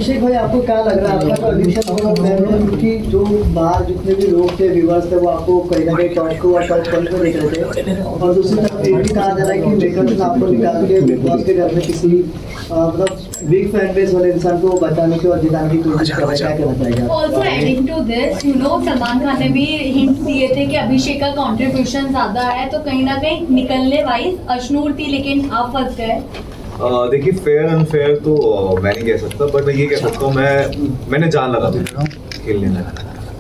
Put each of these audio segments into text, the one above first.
अभिषेक भाई आपको क्या लग रहा है, आपका एडिशन होगा फैन की जो बाहर जितने भी लोग थे व्यूअर्स थे वो आपको कहीं ना कहीं टॉप टू और टॉप वन को देख रहे थे, और दूसरी तरफ ये भी कहा जा रहा है कि मेकर्स ने आपको निकाल के बिग बॉस के घर में किसी मतलब बिग फैन बेस वाले इंसान को बचाने की और जिताने की कोशिश कर रहे हैं, क्या कहना चाहिए? Also adding to this Salman Khan ने भी हिंट दिए थे कि अभिषेक का कंट्रीब्यूशन ज्यादा है, तो कहीं ना कहीं निकलने वाइज अश्नूर थी लेकिन आप फंस गए। देखिए फेयर अनफेयर तो मैं नहीं कह सकता, बट मैं ये कह सकता हूँ मैंने जान लगा दी खेलने में,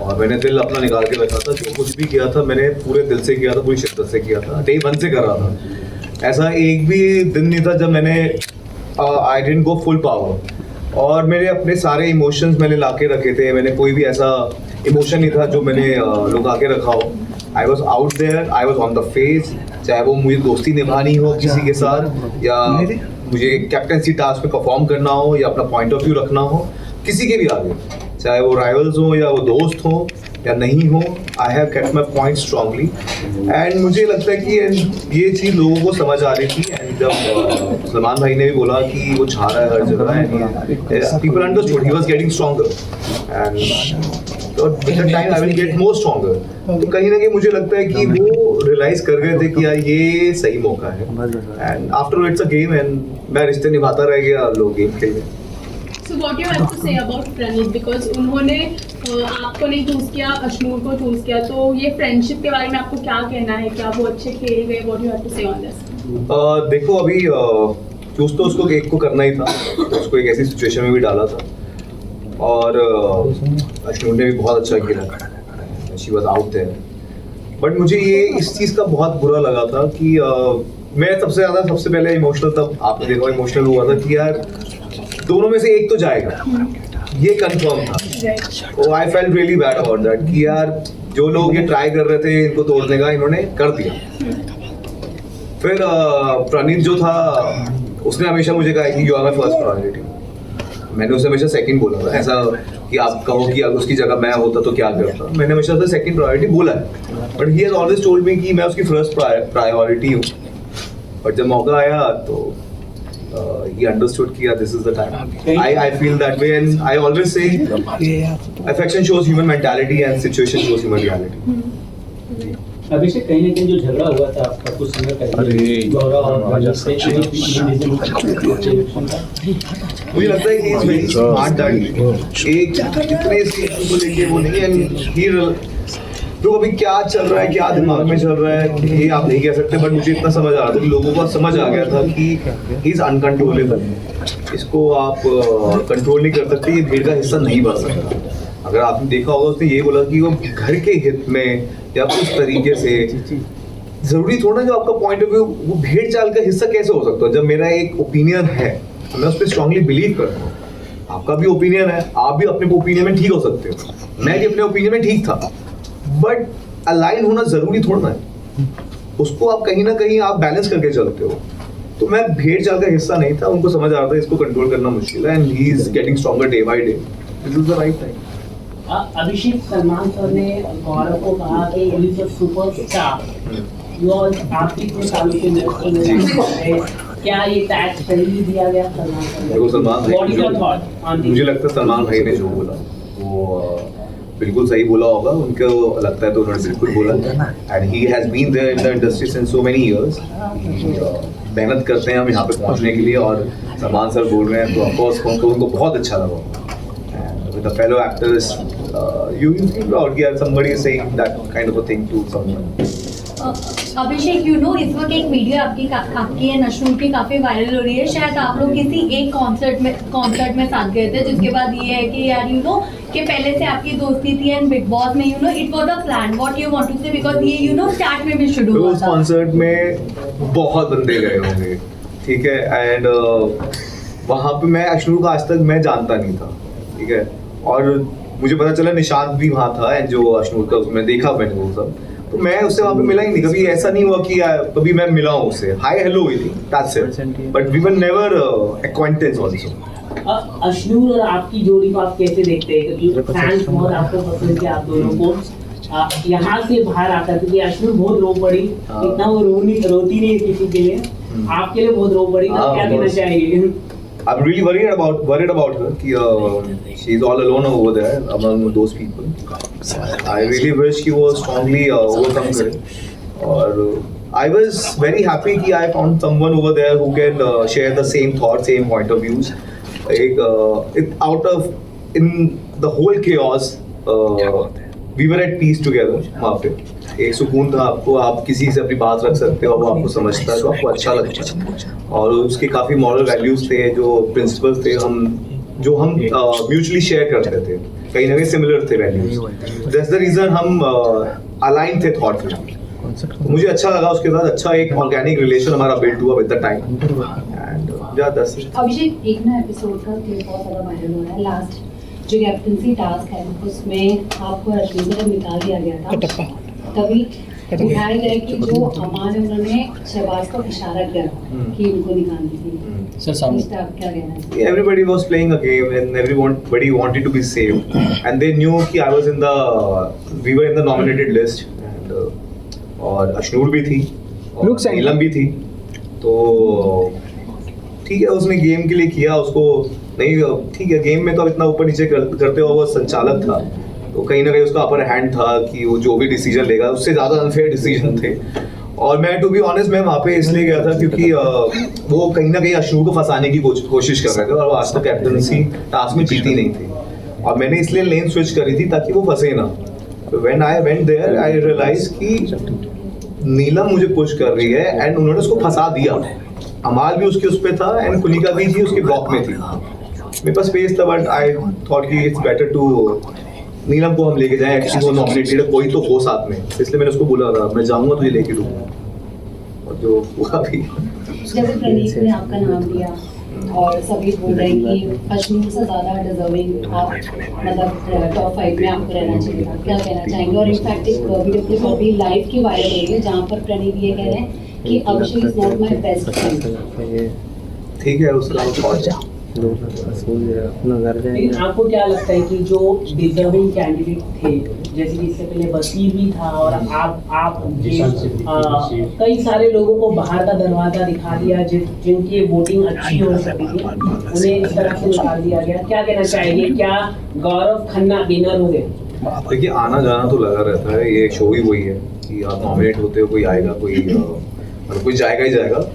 और मैंने दिल अपना निकाल के रखा था। जो कुछ भी किया था मैंने पूरे दिल से किया था, पूरी शिद्दत से किया था, डे वन से कर रहा था। ऐसा एक भी दिन नहीं था जब मैंने I didn't go full power, और मेरे अपने सारे इमोशंस मैंने ला के रखे थे। मैंने कोई भी ऐसा इमोशन नहीं था जो मैंने लुका के रखा हो। I was out there, I was on the face, चाहे वो मुझे दोस्ती निभानी हो किसी के साथ, या मुझे कैप्टनसी टास्क में परफॉर्म करना हो, या अपना पॉइंट ऑफ व्यू रखना हो किसी के भी आगे, चाहे वो राइवल्स हो या वो दोस्त हो या नहीं हो। I have kept my point strongly, and मुझे लगता है कि ये चीज़ लोगों को समझ आ रही थी। एंड जब सलमान भाई ने भी बोला कि वो छा रहा है हर जगह, and people understood he was getting stronger, and with the time I will get more stronger. तो कहीं ना कहीं मुझे लगता है कि वो रियलाइज कर गए थे कि यार ये सही मौका है, and after it's a game, and मैं रिश्ते निभाता रह गया, लोग गेम खेल गए। So what you have to say about Pranit, because उन्होंने आपको नहीं चूज किया, अश्नूर को चूज किया, तो ये फ्रेंडशिप के बारे में आपको क्या कहना है? क्या वो अच्छे खेल गए? What you have to say on this? देखो अभी चूज तो उसको एक को करना ही था, उसको एक ऐसी सिचुएशन में भी डाला था, और अश्नूर ने भी बहुत अच्छा खेला, she was out there. But मुझे ये इस चीज़ का बहुत बुरा लगा था कि मैं सबसे पहले इमोशनल, तब आपने देखा इमोशनल हुआ था कि यार दोनों में से एक तो जाएगा, ये कंफर्म था। तो I felt really bad about that कि यार जो लोग ये ट्राई कर रहे थे इनको तोड़ने का, इन्होंने कर दिया। फिर प्रणीत जो था उसने हमेशा मुझे कहा कि you are my first priority. मैंने उसे हमेशा सेकंड बोला था, ऐसा कि आप कहो कि अगर उसकी जगह मैं होता तो क्या करता, मैंने हमेशा उसे सेकंड प्रायोरिटी बोला है, but he has always told me कि मैं उसकी फर्स्ट प्रायोरिटी हूँ। बट जब मौका आया तो he understood कि yeah, this is the time. I feel that way, and I always say affection shows human mentality and situation shows human reality. अभिषेक, कहीं ना कहीं जो झगड़ा हुआ था आपका कुछ समय पहले गौरव और राजा से, मुझे लगता है कि वेरी स्मार्ट डैडी, एक कितने सीजन को लेके वो नहीं, एंड ही तो अभी क्या चल रहा है, क्या दिमाग में चल रहा है ये आप नहीं कह सकते, बट मुझे इतना समझ आ रहा था कि लोगों को समझ आ गया था कि ही इज अनकंट्रोलेबल, इसको आप कंट्रोल नहीं कर सकते, ये भीड़ का हिस्सा नहीं बन सकता। अगर आपने देखा होगा उसने ये बोला कि वो घर के हित में या कुछ तरीके से, जरूरी थोड़ा जो आपका पॉइंट ऑफ व्यू वो भीड़ चाल का हिस्सा कैसे हो सकता है। जब मेरा एक ओपिनियन है मैं उस पर स्ट्रांगली बिलीव करता हूँ, आपका भी ओपिनियन है, आप भी अपने ओपिनियन में ठीक हो सकते हो, मैं भी अपने ओपिनियन में ठीक था, बट अलाइन होना जरूरी थोड़ा है, उसको आप कहीं ना कहीं आप बैलेंस करके चलते हो। तो मैं भेड़ चाल का हिस्सा नहीं था, उनको समझ आ रहा था इसको कंट्रोल करना मुश्किल है, and he is getting stronger day by day, this is the right time. Abhishek, Salman sir ने गौरव को कहा कि ही इज अ सुपरस्टार, आपकी इतने सालों के क्या ये टैग सही दिया गया सलमान सर? देखो सलमान भाई, मुझे लगता है सलमान भाई ने जो बोला वो बिल्कुल सही बोला होगा, उनको लगता है तो उन्होंने बिल्कुल बोला, and he has been there in the industry since so many years. मेहनत करते हैं हम यहाँ पे पहुँचने के लिए, और सलमान सर बोल रहे हैं तो ऑफ कोर्स उनको बहुत अच्छा लगा। And with the fellow actors you feel proud that somebody is saying that kind of a thing to someone. अभिषेक, इस वक्त एक वीडियो आपकी है अश्नूर की काफी वायरल हो रही है, शायद आप लोग किसी एक कॉन्सर्ट में साथ गए थे, जिसके बाद ये है कि यार कि पहले से आपकी दोस्ती थी, एंड बिग बॉस में it was a plan, what you want to say, because ये स्टार्ट में भी शुरू हुआ था। उस कॉन्सर्ट में बहुत बंदे गए होंगे, ठीक है, एंड वहाँ पे मैं अश्नूर को आज तक मैं जानता नहीं था, ठीक है, और मुझे पता चला निशांत भी वहाँ था, एंड जो अश्नूर का उसमें देखा मैंने वो सब, तो मैं उससे वहाँ पे मिला ही नहीं, कभी ऐसा नहीं हुआ कि कभी मैं मिला हूँ उससे, हाय हेलो हुई थी, that's it, but we were never acquaintance also. Ashnoor और आपकी जोड़ी को आप कैसे देखते हैं? क्योंकि फैंस बहुत आपको पसंद है, आप दोनों को यहाँ से बाहर आता, क्योंकि अश्नूर बहुत रो पड़ी, इतना वो रोती नहीं किसी के लिए, आपके लिए बहुत रो पड़ी, तो क्या कहना चाहेंगे? I'm really worried about her. She's all alone over there among those people. I really wish she was strongly overcome it. Or I was very happy that I found someone over there who can share the same thoughts, same point of views. In the whole chaos, we were at peace together. वहाँ पे एक सुकून था आपको, आप किसी से अपनी बात रख सकते हो, वो आपको समझता है तो आपको अच्छा लगता है। और उसके काफ़ी मॉरल वैल्यूज थे, जो प्रिंसिपल्स थे, जो हम म्यूचुअली शेयर करते थे, कहीं ना कहीं सिमिलर थे वैल्यूज। दैट्स द रीज़न हम अलाइन थे थॉट में। मुझे अच्छा लगा, उसके बाद अच्छा एक ऑर्गेनिक रिलेशन हमारा बिल्ड हुआ विद द टाइम। एंड अभिषेक, एक ना एपिसोड का क्लिप बहुत ज़्यादा वायरल हो रहा है। लास्ट जो कैप्टनसी टास्क है उसमें आपको रश्मि को निकाल दिया गया था, तभी दिखाया गया कि जो अमान उन्होंने शहबाज को इशारा किया कि उनको निकाल दीजिए। सर सामने इस पे आप क्या कहना है? Everybody was playing a game and everybody wanted to be safe, and they knew कि we were in the nominated list, and और अशनूर भी थी और नीलम भी थी, तो ठीक है उसने गेम के लिए किया, उसको नहीं ठीक है, गेम में तो अब इतना ऊपर नीचे करते हुए वो संचालक था, तो कहीं ना कहीं उसका अपर हैंड था कि वो जो भी डिसीजन लेगा उससे ज़्यादा अनफेयर डिसीजन थे। और मैं टू बी ऑनेस्ट मैं वहाँ पे इसलिए गया था क्योंकि वो कहीं ना कहीं अशनूर को फंसाने की कोशिश कर रहे थे, और वो आज तक कैप्टनसी टास्क में जीती नहीं थी, और मैंने इसलिए लेन स्विच करी थी ताकि वो फंसे ना। When I went there I realise कि नीलम मुझे पुश कर रही है एंड उन्होंने उसको फंसा दिया। अमाल भी उसके उस पे था एंड कुनिका भी थी उसके ब्लॉक में थी, मेरे पास स्पेस था, बट आई थॉट कि इट्स बेटर टू नीलम को हम लेके जाएं, एक्चुअली वो नॉमिनेटेड है, कोई तो हो साथ में, इसलिए मैंने उसको बोला था मैं जाऊंगा तुझे लेके दूंगा, और जो हुआ भी। जैसे प्रणीत ने आपका नाम लिया और सभी बोल रहे हैं कि अश्विन से ज़्यादा डिजर्विंग आप मतलब टॉप 5 में आपको रहना चाहिए था, क्या कहना चाहेंगे? और इनफैक्ट एक वीडियो क्लिप अभी लाइव की वायरल हो रही है जहाँ पर प्रणीत ये कह रहे हैं कि Abhishek is not my best friend. ठीक है, उसका थॉट लेकिन आपको क्या लगता है कि जो डिजर्विंग कैंडिडेट थे, जैसे कि इससे पहले बसीर भी था और आप कई सारे लोगों को बाहर का दरवाजा दिखा दिया जिनकी वोटिंग अच्छी हो सकती थी, उन्हें इस तरह से निकाल दिया गया, क्या कहना चाहेंगे? क्या गौरव खन्ना विनर हो गए? देखिए आना जाना तो लगा रहता है, ये शो ही वही है कि आप नॉमिनेट होते हो, कोई आएगा कोई जाएगा ही जाएगा,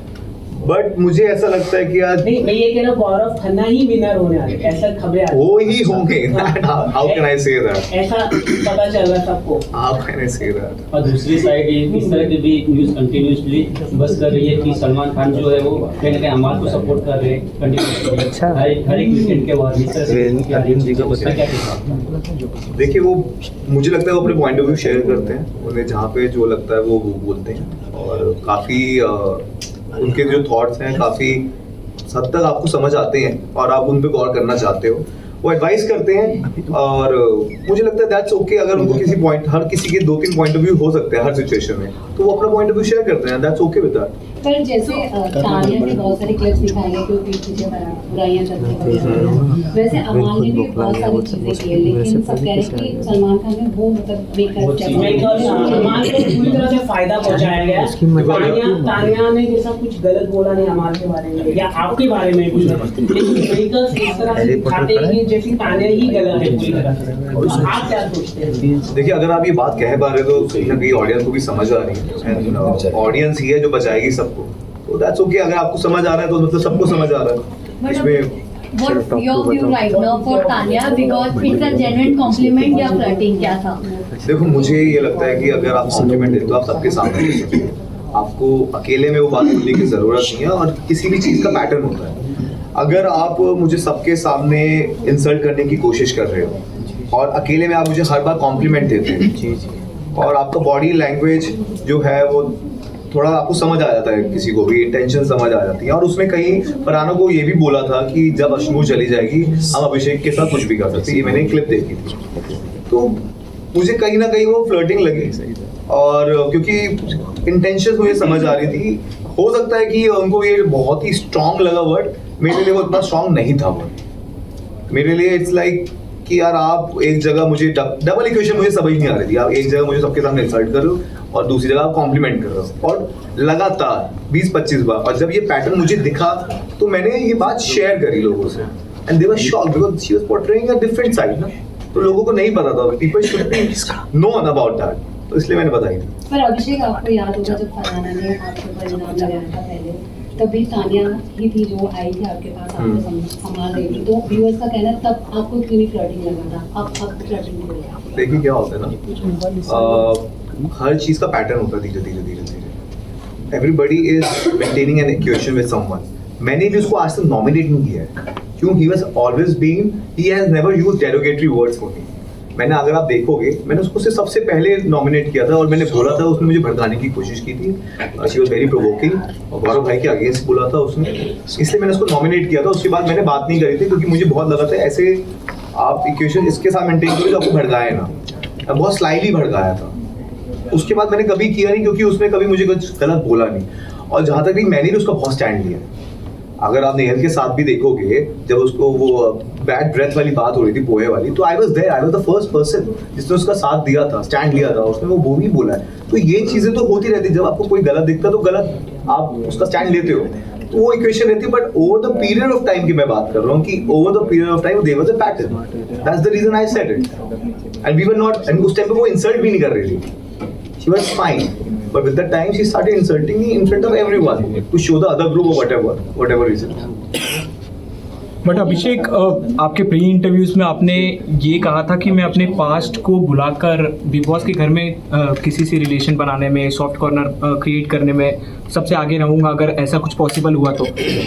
बट मुझे ऐसा लगता है कि आज नहीं, मैं ये कह रहा हूँ गौरव खन्ना ही विनर होने वाले, ऐसा खबरें आ रही वो ही होंगे। How can I say that? ऐसा पता चल रहा सबको। How can I say that? और दूसरी साइड ये इस तरह की भी न्यूज़ कंटिन्यूसली बस कर रही है कि सलमान खान जो है वो कहीं ना कहीं अमाल को सपोर्ट कर रहे हैं कंटिन्यूसली हर एक वीकेंड के बाद। देखिए वो मुझे लगता है वो अपने पॉइंट ऑफ व्यू शेयर करते हैं, उन्हें जहाँ पे जो लगता है वो बोलते हैं, और काफ़ी उनके जो थॉट्स हैं काफ़ी हद तक आपको समझ आते हैं और आप उन पे गौर करना चाहते हो, वो एडवाइस करते हैं, और मुझे लगता है दैट्स ओके। अगर उनको किसी पॉइंट, हर किसी के 2-3 पॉइंट ऑफ व्यू हो सकते हैं हर सिचुएशन में, तो वो अपना पॉइंट ऑफ व्यू शेयर करते हैं, दैट्स ओके विद दैट। पर जैसे तानिया ने बहुत सारी क्लिप्स दिखाई है कि वो पीठ पीछे बुराइयां करते हैं, वैसे अमाल ने भी बहुत सारी चीजें की है, लेकिन सब कह रहे हैं कि सलमान खान ने वो मतलब अमाल को पूरी तरह से फायदा पहुंचाया गया। तानिया ने जैसा कुछ गलत बोला नहीं अमाल के बारे में या आपके बारे में कुछ, लेकिन इस तरह से दिखाते हैं कि जैसे तानिया ही गलत है पूरी तरह से। आप क्या सोचते हैं? देखिए अगर आप ये बात कह पा रहे हो तो कहीं ना कहीं ऑडियंस को भी समझ आ रही है, ऑडियंस ही है जो बचाएगी सबको, तो दैट्स ओके। अगर आपको समझ आ रहा है तो मतलब सबको समझ आ रहा है इसमें। What's your view right now for Tanya, because it's a genuine compliment या flirting क्या था? देखो मुझे ये लगता है कि अगर आप कॉम्प्लीमेंट देते हो आप सबके सामने दे सकते हो, आपको अकेले में वो बात बोलने की ज़रूरत नहीं है, और किसी भी चीज़ का पैटर्न होता है। अगर आप मुझे सबके सामने इंसल्ट करने की कोशिश कर रहे हो और अकेले में आप मुझे हर बार कॉम्प्लीमेंट देते हैं, और आपका बॉडी लैंग्वेज जो है वो थोड़ा आपको समझ आ जाता है, किसी को भी इंटेंशन समझ आ जाती है। और उसमें कहीं फरहाना को ये भी बोला था कि जब अशनूर चली जाएगी हम अभिषेक के साथ कुछ भी कर सकते हैं, ये मैंने क्लिप देखी थी, तो मुझे कहीं ना कहीं वो फ्लर्टिंग लगी, और क्योंकि इंटेंशन मुझे समझ आ रही थी। हो सकता है कि उनको ये बहुत ही स्ट्रांग लगा वर्ड, मेरे लिए वो इतना स्ट्रांग नहीं था वर्ड। मेरे लिए इट्स लाइक कि यार आप एक जगह मुझे डबल इक्वेशन मुझे समझ नहीं आ रही थी। आप एक जगह मुझे सबके सामने इंसल्ट कर रहे हो और दूसरी जगह आप कॉम्प्लीमेंट कर रहे हो, और लगातार 20-25 बार। और जब ये पैटर्न मुझे दिखा तो मैंने ये बात शेयर करी लोगों से, and they were shocked because she was portraying a different side ना, तो लोगों को नहीं पता था, people should be known about that, तो इसलिए मैंने बताई थी। पर अभिषेक, आपको याद होगा जब फरहाना ने आपके ऊपर इल्जाम लगाया था पहले, तभी तानिया ही थी जो आई थी आपके पास, आपको संभाल रही थी, तो व्यूअर्स का कहना है तब आपको क्यों नहीं फ्लर्टिंग लगा था, अब फ्लर्टिंग क्यों लगा? देखिए क्या होता है ना, हर चीज का पैटर्न होता है धीरे धीरे। Everybody is maintaining an equation with someone. मैंने भी उसको आज तक नॉमिनेट नहीं किया है, क्यों? He was always been, he has never used derogatory words for me. मैंने, अगर आप देखोगे, मैंने उसको से सबसे पहले नॉमिनेट किया था और मैंने बोला था, उसने मुझे भड़काने की कोशिश की थी, शी वाज वेरी प्रोवोकिंग, और गौरव भाई के अगेंस्ट बोला था उसने, इसलिए मैंने उसको नॉमिनेट किया था। उसके बाद मैंने बात नहीं करी थी, क्योंकि मुझे बहुत लगा था ऐसे आप इक्वेशन इसके साथ मेंटेन करो जो आपको भड़काए ना। बहुत स्लाइटली भड़काया था। उसके बाद मैंने कभी किया नहीं, क्योंकि उसने कभी मुझे कुछ गलत बोला नहीं, और जहाँ तक भी मैंने भी उसका बहुत स्टैंड लिया। अगर आप नेहल के साथ भी देखोगे, जब उसको वो बैड ब्रेथ वाली बात हो रही थी, पोहे वाली, तो I was there, I was the first person जिसने उसका साथ दिया था, स्टैंड लिया था, उसने वो भी बोला है। तो ये चीजें तो होती रहती, जब आपको कोई गलत दिखता तो गलत आप उसका स्टैंड लेते हो, तो वो इक्वेशन रहती है। But over the period of time की मैं बात कर रहा हूँ, कि over the period of time there was a pattern, that's the reason I said it, and we were not, and उस टाइम पे वो इंसल्ट भी नहीं कर रही थी, she was fine, but with the time she started insulting me in front of everyone to show the other group or whatever reason. But Abhishek, आपके pre interviews में आपने ये कहा था कि मैं अपने पास्ट को बुलाकर बिग बॉस के घर में किसी से रिलेशन बनाने में, सॉफ्ट कॉर्नर क्रिएट करने में सबसे आगे रहूँगा अगर ऐसा कुछ पॉसिबल हुआ तो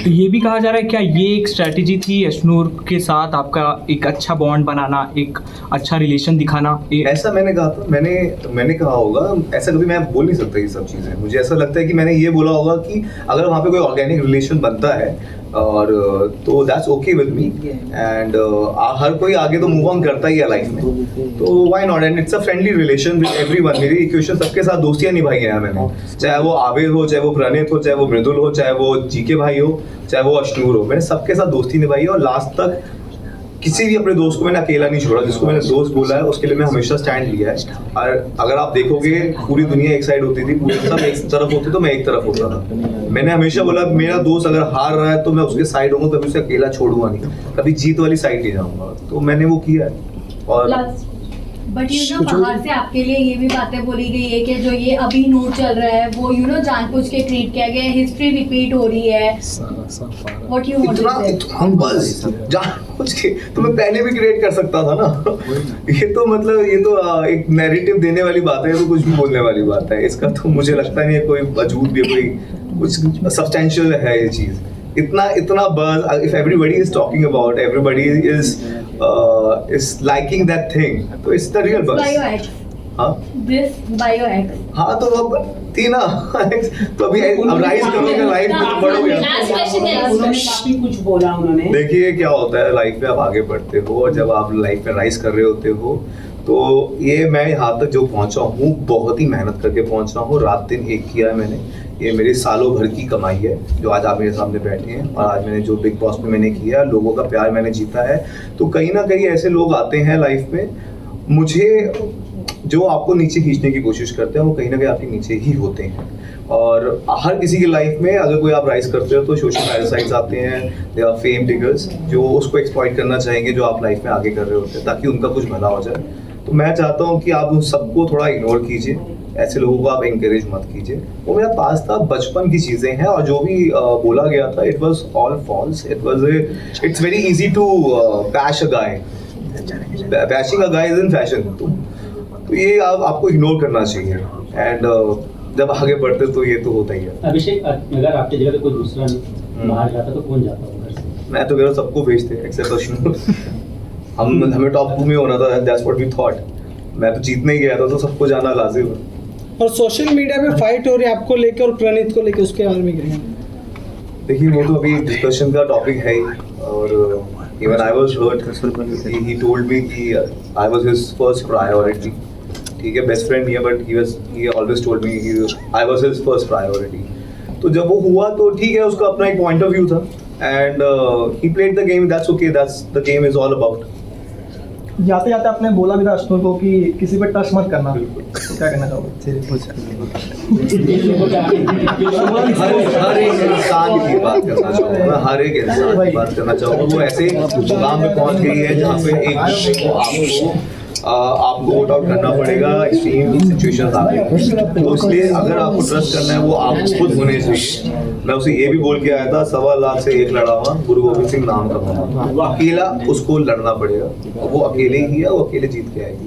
ये भी कहा जा रहा है, क्या ये एक स्ट्रैटेजी थी अशनूर के साथ आपका एक अच्छा बॉन्ड बनाना, एक अच्छा रिलेशन दिखाना? ऐसा मैंने कहा था, मैंने कहा होगा, ऐसा कभी मैं बोल नहीं सकता ये सब चीज़ें। मुझे ऐसा लगता है कि मैंने ये बोला होगा कि अगर वहाँ पे कोई ऑर्गेनिक रिलेशन बनता है और तो that's okay with me, and हर कोई आगे तो मूव ऑन करता ही है लाइफ में, तो why not, and it's a friendly relation with everyone. मेरी इक्वेशन सबके साथ दोस्तियां निभाई हैं मैंने, चाहे वो आबिद हो, चाहे वो प्रणीत हो, चाहे वो मृदुल हो, चाहे वो जीके भाई हो, चाहे वो अशनूर हो, मैंने सबके साथ दोस्ती निभाई है, और लास्ट तक किसी भी अपने दोस्त को मैंने अकेला नहीं छोड़ा। जिसको मैंने दोस्त बोला है उसके लिए मैं हमेशा स्टैंड लिया है। और अगर आप देखोगे, पूरी दुनिया एक साइड होती थी, पूरे सब एक तरफ होते तो मैं एक तरफ होता था। मैंने हमेशा बोला मेरा दोस्त अगर हार रहा है तो मैं उसके साइड होऊंगा, कभी उसे अकेला छोड़ूंगा नहीं, कभी जीत वाली साइड नहीं जाऊंगा, तो मैंने वो किया है। और बट बाहर से आपके लिए ये भी बातें बोली गई है कि जो ये अभी नोट चल रहा है वो जानबूझ के क्रिएट किया गया है, हिस्ट्री रिपीट हो रही है, व्हाट यू वांट टू से? इतना बस जानबूझ के तो मैं पहले भी क्रिएट कर सकता था ना। ये तो मतलब ये तो एक नैरेटिव देने वाली बात है, तो कुछ भी बोलने वाली बात है। इसका तो मुझे लगता नहीं है कोई वजूद भी, कोई कुछ सब्सटेंशियल है ये चीज। इतना बuzz, if everybody is talking about, everybody is liking that thing, तो it's the real buzz. By your ex. हाँ? This by your ex. हाँ, तो अब थी ना, तो अभी अब राइज करोगे लाइफ में तो बढ़ोगे। काफी कुछ बोला उन्होंने। देखिए क्या होता है लाइफ में, आप आगे बढ़ते हो और जब आप लाइफ में राइज कर रहे होते हो, तो ये मैं यहाँ तक जो पहुँचा हूँ बहुत ही मेहनत करके पहुँचा हूँ। रात दिन एक किया है मैंने, ये मेरे सालों भर की कमाई है जो आज आप मेरे सामने बैठे हैं, और आज मैंने जो बिग बॉस में मैंने किया, लोगों का प्यार मैंने जीता है। तो कहीं ना कहीं ऐसे लोग आते हैं लाइफ में, मुझे जो आपको नीचे खींचने की कोशिश करते हैं वो कहीं ना कहीं आपके नीचे ही होते हैं। और हर किसी की लाइफ में अगर कोई आप राइज करते हो तो सोशल पैरासाइट्स आते हैं, दे आर फेम टिगर्स जो उसको एक्सप्लॉइट करना चाहेंगे जो आप लाइफ में आगे कर रहे होते हैं, ताकि उनका कुछ भला हो जाए। तो मैं चाहता हूँ कि आप उन सबको थोड़ा इग्नोर कीजिए, ऐसे लोगों को आप इंकरेज मत कीजिए। वो मेरा पास था, बचपन की चीज़ें हैं, और जो भी बोला गया था it was all false. It's very easy to bash a guy, bashing a guy is in fashion. तो ये आपको इग्नोर करना चाहिए, एंड जब आगे बढ़ते तो ये तो होता ही है। अभिषेक, अगर आपकी जगह पे कोई दूसरा बाहर जाता तो कौन जाता होगा? मैं तो कह सबको भेजते एक्सेप्ट अशनूर। हमें टॉप 2 में होना था, दैट्स व्हाट वी थॉट। मैं तो जीतने ही गया था, तो सबको जाना लाजिम है। और सोशल मीडिया पे फाइट हो रही है आपको लेके और प्रणीत को लेके, उसके बारे में क्या? देखिए वो तो अभी डिस्कशन का टॉपिक है ही, और even I was hurt, he told me कि I was his first priority. ठीक है, बेस्ट फ्रेंड ही है, but he always told me I was his first priority. तो जब वो हुआ तो ठीक है, उसका अपना एक पॉइंट ऑफ व्यू था, and he played the game, that's okay, that's the game is all about. जाते जाते आपने बोला भी था अश्नूर को कि किसी पे टच मत करना, तो क्या कहना चाहोगे? हर एक इंसान की बात करना चाहूँगा, हर एक इंसान की बात करना चाहूँगा। वो ऐसे मुकाम पे पहुँच गई है जहाँ पे एक दूसरे को आपको वोट आउट करना पड़ेगा, एक्सट्रीम सिचुएशंस आ गई। तो इसलिए अगर आपको ट्रस्ट करना है वो आप खुद होने चाहिए। मैं उसे ये भी बोल के आया था, 1.25 लाख से 1 लड़ा हुआ गुरु गोविंद सिंह नाम का बंदा, वो अकेला उसको लड़ना पड़ेगा और वो अकेले ही है, वो अकेले जीत के आएगी।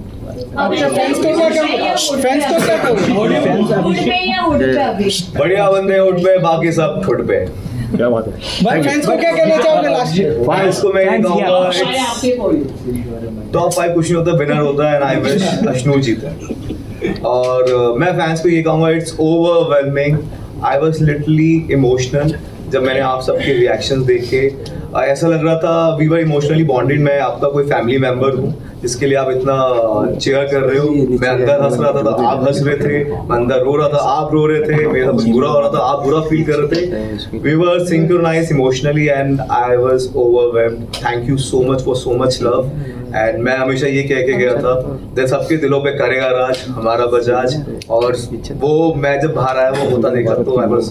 फैंस को क्या कहोगे? हुड पे या हुड पे अभी? बढ़िया बंदे हुड पे, बाकी सब ठुड पे। क्या बात है भाई फैंस को क्या कहना चाहोगे लास्ट में? फैंस को मैं ये कहूँगा, सारे आपके पॉइंट टॉप 5 कुछ नहीं होता, विनर होता है, एंड आई विश अश्नू जीते। और मैं फैंस को ये कहूँगा, it's overwhelming. I was literally emotional जब मैंने आप सबके रिएक्शंस देखे। ऐसा लग रहा था वी वर इमोशनली बॉन्डेड। मैं आपका कोई फैमिली मेंबर हूँ जिसके लिए आप इतना चेयर कर रहे हो। मैं अंदर हंस रहा था तो आप हंस रहे थे, मैं अंदर रो रहा था आप रो रहे थे, मेरा कुछ बुरा हो रहा था आप बुरा फील कर रहे थे। We were synchronised emotionally and I was overwhelmed. Thank you so much for so much love. And मैं हमेशा ये कह के गया था, दिल सबके दिलों पे करेगा राज हमारा बजाज, और वो मैं जब बाहर आया वो होता देखा तो आई वाज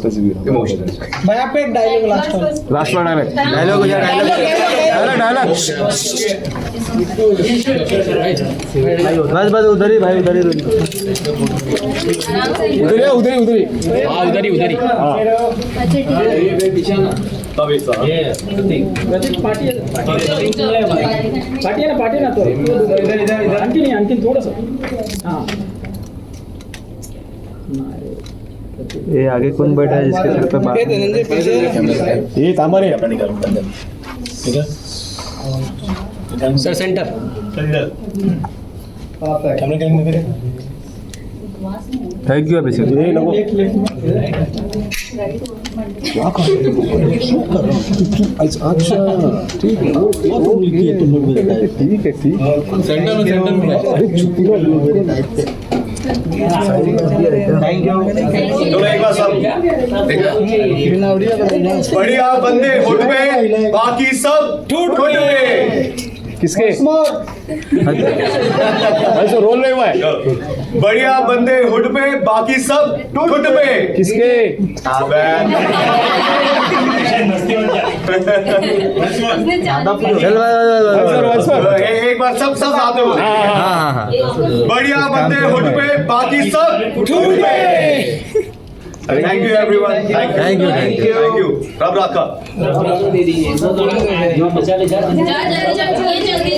इमोशनल। भाई आप एक डायलॉग लास्ट लास्ट में डायलॉग हो जाए, डायलॉग बस उधर ही भाई, उधर ही हाँ उधर ही हाँ। पार्टी ना तो इधर आणखी थोडंसं हाँ। ये आगे कौन बैठा है जिसके सर पे बात? ये तामर है ठीक है सर, सेंटर थैंक यू अभिषेक। ये लोगों अच्छा ठीक है, वो ठीक है सेंटर में अरे थैंक यू। चलो एक बार सब बढ़िया बंदे हुड पे, बाकी सब ठुड पे। किसके ऐसा रोल नहीं हुआ है? बढ़िया बंदे हुड पे, बाकी सब ठुड पे। किसके? एक बार सब साथ हो। बढ़िया बंदे हुड पे, बाकी सब ठुड पे। Thank you everyone, thank you. रब रखा। दे दीजिए जा जल्दी